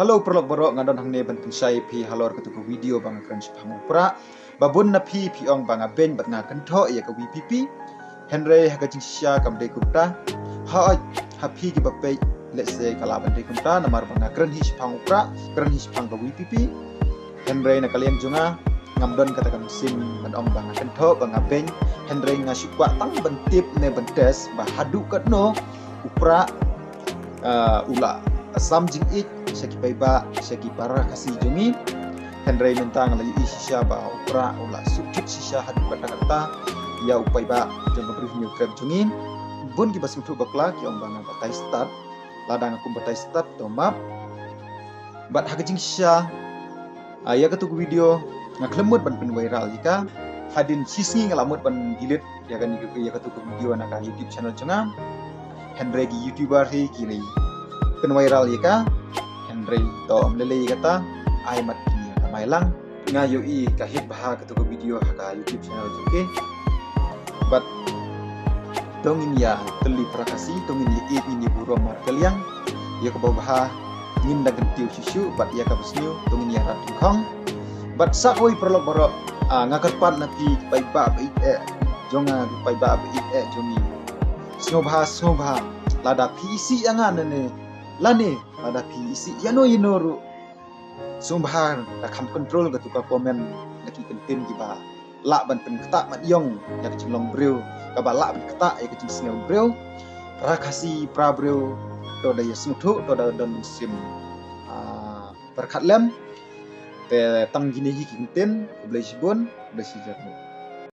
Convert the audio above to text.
Halo perlok borok ngadon hang ne ban pensai pi halor ketuku video bang kran sipang upra babun na pi ong bang ben bat na kentho ya ka WPP Henry ha ka jingsya kam de kupta ha pi ki bape let's say kala ban de kupta namar bang kran hi sipang upra kran hi sipang ka WPP Henry na kalian junga ngamdon kata kam sim ban ong bang kentho bang ben Henry ngasikwa tang ban tip ne ban tes ba hadu katno upra ula asam jing ik saki paiba saki para kasi jungi Henry mentang lagi isisya ba upra ula sukut sisya hadu kata ya upai ba jong brief new krem jungin bun ki basum tu bakla ki ong bang batai start ladang aku batai start to map bat hagajing sisya ya ketuk video ngaklemut ban pen viral jika hadin sisi ngalamut ban delete ya kan ya ketuk video nak YouTube channel junga Henry ki YouTuber hi kini pen viral jika Henry to lele kata ai mat kini ramai lang ngayo i kahit bah ketuk video ka YouTube channel juke but dongin ya teli prakasi dongin ya ini buro mar kaliang ya ke bawah ngin da gentiu susu but ya ka besniu dongin ya ratung khong but sakoi perlo borok ngakarpat napi pai ba jonga pai ba jongi snobha lada pisi angan ne lane lada pisi yano yinoru sumbhar da kam control ga tuka komen laki kentin ki ba la ban pen kata mat yong ya kecing long breu ka ba la ban kata ya kecing sneu breu rakasi pra breu to da yasmutu to da don sim perkhat lem te tang gini hi kentin blai sibun blai sijar